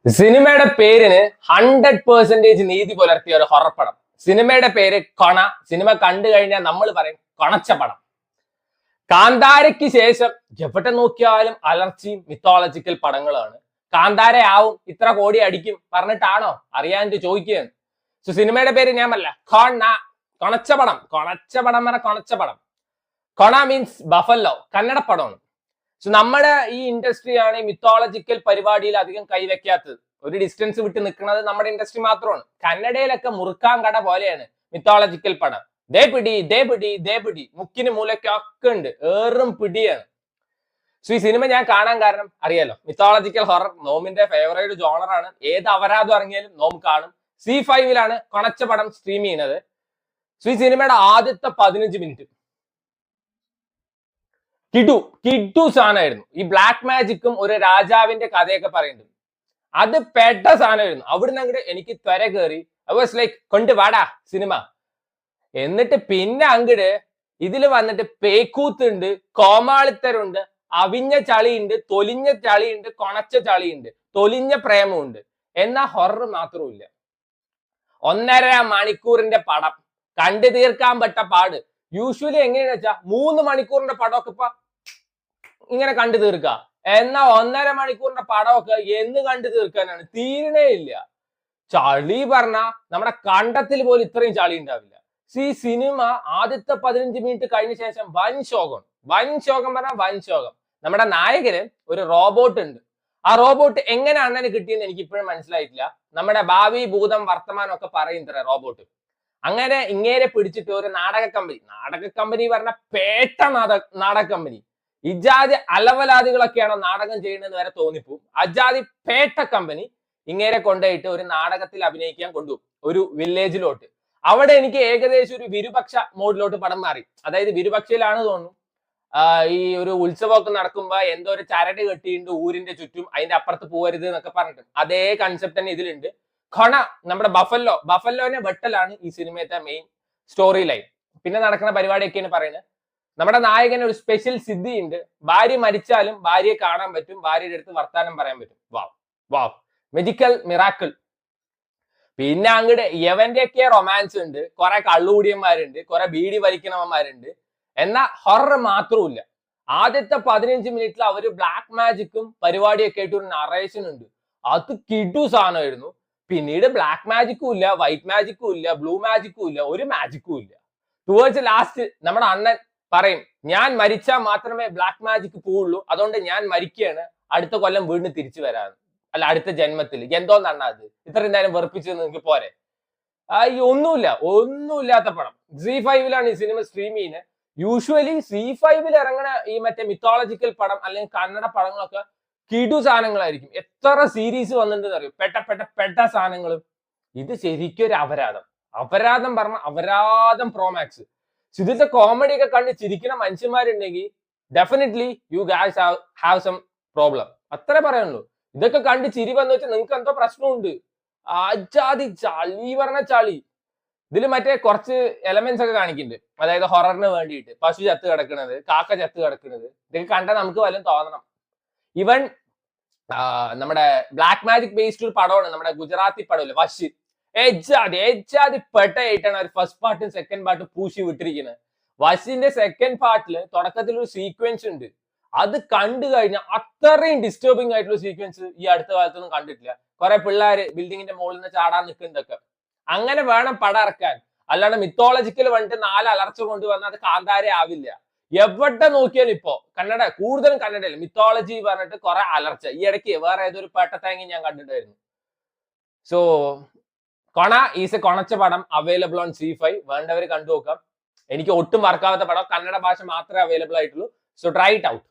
സിനിമയുടെ പേരിന് 100% നീതി പുലർത്തിയ ഒരു ഹൊറർ പടം. സിനിമയുടെ പേര് കൊണ. സിനിമ കണ്ടു കഴിഞ്ഞാൽ നമ്മൾ പറയും കൊണച്ച പടം. കാന്താരയ്ക്ക് ശേഷം എവിടെ നോക്കിയാലും അലർച്ചിയും മിത്തോളജിക്കൽ പടങ്ങളാണ്. കാന്താരയാവും ഇത്ര കോടി അടിക്കും പറഞ്ഞിട്ടാണോ അറിയാൻ ചോദിക്കുകയാണ്. സോ സിനിമയുടെ പേര് ഞാൻ അല്ല, കൊണ, കൊണച്ച പടം. കൊണച്ച പടം പറഞ്ഞ കൊണച്ച പടം. കൊണ മീൻസ് ബഫല്ലോ, കന്നഡ പടമാണ്. സോ നമ്മുടെ ഈ ഇൻഡസ്ട്രിയാണ് ഈ മിത്തോളജിക്കൽ പരിപാടിയിൽ അധികം കൈവയ്ക്കാത്തത്. ഒരു ഡിസ്റ്റൻസ് വിട്ട് നിൽക്കുന്നത് നമ്മുടെ ഇൻഡസ്ട്രി മാത്രമാണ്. കന്നഡയിലൊക്കെ മുറുക്കാൻ കട പോലെയാണ് മിത്തോളജിക്കൽ പടം. ദേ പിടി ദേ പിടി ദേ പിടി, മുക്കിന് മൂലക്കൊക്കെ ഉണ്ട്, ഏറും പിടിയാണ്. സോ ഈ സിനിമ ഞാൻ കാണാൻ കാരണം അറിയാലോ, മിത്തോളജിക്കൽ ഹൊറർ നോമിന്റെ ഫേവറേറ്റ് ജോണറാണ്. ഏത് അപരാധം ഇറങ്ങിയാലും നോം കാണും. C5 കൊണച്ച പടം സ്ട്രീം ചെയ്യുന്നത്. സോ ഈ സിനിമയുടെ ആദ്യത്തെ 15 മിനിറ്റ് കിഡു സാധനമായിരുന്നു. ഈ ബ്ലാക്ക് മാജിക്കും ഒരു രാജാവിന്റെ കഥയൊക്കെ പറയുന്നുണ്ട്. അത് പെട്ട സാധനമായിരുന്നു. അവിടുന്ന് അങ്ങോട്ട് എനിക്ക് ത്വര കയറി. വാസ് ലൈക്ക് കൊണ്ടുവാടാ സിനിമ. എന്നിട്ട് പിന്നെ അങ്ങട് ഇതിൽ വന്നിട്ട് പേക്കൂത്തുണ്ട്, കോമാളിത്തരുണ്ട്, അവിഞ്ഞ ചളിയുണ്ട്, തൊലിഞ്ഞ ചളിയുണ്ട്, കൊണച്ച ചളിയുണ്ട്, തൊലിഞ്ഞ പ്രേമമുണ്ട്. എന്നാ ഹൊറർ മാത്രമില്ല. 1.5 മണിക്കൂറിന്റെ പടം കണ്ടു തീർക്കാൻ പറ്റ പാട്. യൂഷ്വലി എങ്ങനെയാന്ന് വെച്ചാ 3 മണിക്കൂറിന്റെ പടമൊക്കെ ഇപ്പൊ ഇങ്ങനെ കണ്ടു തീർക്കുക. എന്നാ 1.5 മണിക്കൂറിന്റെ പടമൊക്കെ എന്ന് കണ്ടു തീർക്കാനാണ്? തീരണേ ഇല്ല. ചളി പറഞ്ഞ നമ്മുടെ കണ്ടത്തിൽ പോലും ഇത്രയും ചളി ഉണ്ടാവില്ല. ഈ സിനിമ ആദ്യത്തെ 15 മിനിറ്റ് കഴിഞ്ഞ ശേഷം വൻ ശോകം. വൻ ശോകം പറഞ്ഞാൽ വൻ ശോകം. നമ്മുടെ നായകന് ഒരു റോബോട്ട് ഉണ്ട്. ആ റോബോട്ട് എങ്ങനെ അണ്ണന് കിട്ടിയെന്ന് എനിക്ക് ഇപ്പോഴും മനസ്സിലായിട്ടില്ല. നമ്മുടെ ഭാവി ഭൂതം വർത്തമാനം ഒക്കെ പറയുന്ന റോബോട്ട്. അങ്ങനെ ഇങ്ങേരെ പിടിച്ചിട്ട് ഒരു നാടക കമ്പനി പറഞ്ഞ പേട്ട നാടക കമ്പനി. ഇജാതി അലവലാദികളൊക്കെയാണോ നാടകം ചെയ്യുന്നതെന്ന് വരെ തോന്നിപ്പോവും. അജാതി പേട്ട കമ്പനി ഇങ്ങേരെ കൊണ്ടുപോയിട്ട് ഒരു നാടകത്തിൽ അഭിനയിക്കാൻ കൊണ്ടുപോകും, ഒരു വില്ലേജിലോട്ട്. അവിടെ എനിക്ക് ഏകദേശം ഒരു വിരുപക്ഷ മോഡിലോട്ട് പടം മാറി. അതായത് വിരുപക്ഷയിലാണ് തോന്നുന്നു. ഈ ഒരു ഉത്സവമൊക്കെ നടക്കുമ്പോ എന്തോ ഒരു ചരട് കെട്ടിയിട്ടുണ്ട് ഊരിന്റെ ചുറ്റും, അതിന്റെ അപ്പുറത്ത് പോകരുത് എന്നൊക്കെ പറഞ്ഞിട്ട് അതേ കൺസെപ്റ്റ് തന്നെ ഇതിലുണ്ട്. ഖണ, നമ്മുടെ ബഫല്ലോനെ വെട്ടലാണ് ഈ സിനിമയത്തെ മെയിൻ സ്റ്റോറി ലൈൻ. പിന്നെ നടക്കുന്ന പരിപാടിയൊക്കെയാണ് പറയുന്നത്. നമ്മുടെ നായകന് ഒരു സ്പെഷ്യൽ സിദ്ധി ഉണ്ട്. ഭാര്യ മരിച്ചാലും ഭാര്യയെ കാണാൻ പറ്റും, ഭാര്യയുടെ അടുത്ത് വർത്താനം പറയാൻ പറ്റും. വാവ് വാവ്, മെജിക്കൽ മിറാക്കിൾ. പിന്നെ അങ്ങോട്ട് യവന്റെയൊക്കെ റൊമാൻസ് ഉണ്ട്, കുറെ കള്ളുകൂടിയന്മാരുണ്ട്, കുറെ ബീഡി വലിക്കണവന്മാരുണ്ട്. എന്നാ ഹൊറർ മാത്രമില്ല. ആദ്യത്തെ 15 മിനിറ്റിൽ അവര് ബ്ലാക്ക് മാജിക്കും പരിപാടിയൊക്കെ ആയിട്ട് ഒരു നറേഷൻ ഉണ്ട്. അത് കിഡു സാധനമായിരുന്നു. പിന്നീട് ബ്ലാക്ക് മാജിക്കും ഇല്ല, വൈറ്റ് മാജിക്കും ഇല്ല, ബ്ലൂ മാജിക്കും ഇല്ല, ഒരു മാജിക്കും ഇല്ല. ടുവേർഡ്സ് ലാസ്റ്റ് നമ്മുടെ അണ്ണൻ പറയും, ഞാൻ മരിച്ചാൽ മാത്രമേ ബ്ലാക്ക് മാജിക് പോവുള്ളൂ, അതുകൊണ്ട് ഞാൻ മരിക്കുകയാണ്, അടുത്ത കൊല്ലം വീണ്ടും തിരിച്ചു വരാന്ന്. അല്ല, അടുത്ത ജന്മത്തിൽ. എന്തോന്നാണ് അത്? ഇത്രയും നേരം വെറുപ്പിച്ചത് നിങ്ങൾക്ക് പോരെ? ഒന്നുമില്ലാത്ത പടം. C5 ഈ സിനിമ സ്ട്രീം ചെയ്യുന്നത്. യൂഷ്വലി C5 ഇറങ്ങണ ഈ മറ്റേ മിത്തോളജിക്കൽ പടം അല്ലെങ്കിൽ കന്നഡ പടങ്ങളൊക്കെ കിടു സാധനങ്ങളായിരിക്കും. എത്ര സീരീസ് വന്നിട്ടുണ്ടെന്ന് അറിയും, പെട്ട സാധനങ്ങളും. ഇത് ശരിക്കും ഒരു അപരാധം പറഞ്ഞ അപരാധം പ്രോമാക്സ്. ഇതിലത്തെ കോമഡി ഒക്കെ കണ്ട് ചിരിക്കുന്ന മനുഷ്യന്മാരുണ്ടെങ്കിൽ definitely you guys have some problem. അത്രേ പറയാനുള്ളൂ. ഇതൊക്കെ കണ്ട് ചിരി വന്നു വെച്ചാൽ നിങ്ങൾക്ക് എന്തോ പ്രശ്നമുണ്ട്. ആജാതി ചളി പറഞ്ഞ ചളി. ഇതിൽ മറ്റേ കുറച്ച് എലമെന്റ്സ് ഒക്കെ കാണിക്കുന്നുണ്ട്. അതായത് ഹൊററിന് വേണ്ടിയിട്ട് പശു ചത്ത് കിടക്കുന്നത്, കാക്ക ചത്ത് കിടക്കുന്നത്, ഇതൊക്കെ കണ്ടാൽ നമുക്ക് വല്ലതും തോന്നണം. ഇവൻ നമ്മുടെ ബ്ലാക്ക് മാജിക് ബേസ്ഡ് ഒരു പടമാണ്, നമ്മുടെ ഗുജറാത്തി പടമില്ല വശ്. ഏജാതി പെട്ടയായിട്ടാണ് ഒരു ഫസ്റ്റ് പാർട്ടും സെക്കൻഡ് പാർട്ടും പൂശി വിട്ടിരിക്കുന്നത്. വശിന്റെ സെക്കൻഡ് പാർട്ടില് തുടക്കത്തിൽ ഒരു സീക്വൻസ് ഉണ്ട്. അത് കണ്ടു കഴിഞ്ഞാൽ അത്രയും ഡിസ്റ്റർബിംഗ് ആയിട്ടുള്ള സീക്വൻസ് ഈ അടുത്ത കാലത്തൊന്നും കണ്ടിട്ടില്ല. കുറെ പിള്ളേര് ബിൽഡിങ്ങിന്റെ മുകളിൽ നിന്ന് ചാടാൻ നിൽക്കുന്നതൊക്കെ. അങ്ങനെ വേണം പടം ഇറക്കാൻ. അല്ലാണ്ട് മിത്തോളജിക്കൽ വന്നിട്ട് 4 അലർച്ച കൊണ്ടുവന്നാൽ അത് കാന്താര ആവില്ല. എവിടെ നോക്കിയാലും ഇപ്പോ കൂടുതലും കന്നഡയിൽ മിത്തോളജി പറഞ്ഞിട്ട് കുറെ അലർച്ച. ഈ ഇടയ്ക്ക് വേറെ ഏതൊരു പേട്ടത്തേങ്ങി ഞാൻ കണ്ടിട്ടായിരുന്നു. സോ കൊണ ഈസ് എ കൊണച്ച പടം, അവൈലബിൾ ഓൺ C5. വേണ്ടവർ കണ്ടു നോക്കാം. എനിക്ക് ഒട്ടും വർക്കാവാത്ത പടം, കന്നഡ ഭാഷ മാത്രമേ അവൈലബിൾ ആയിട്ടുള്ളൂ. So try it out.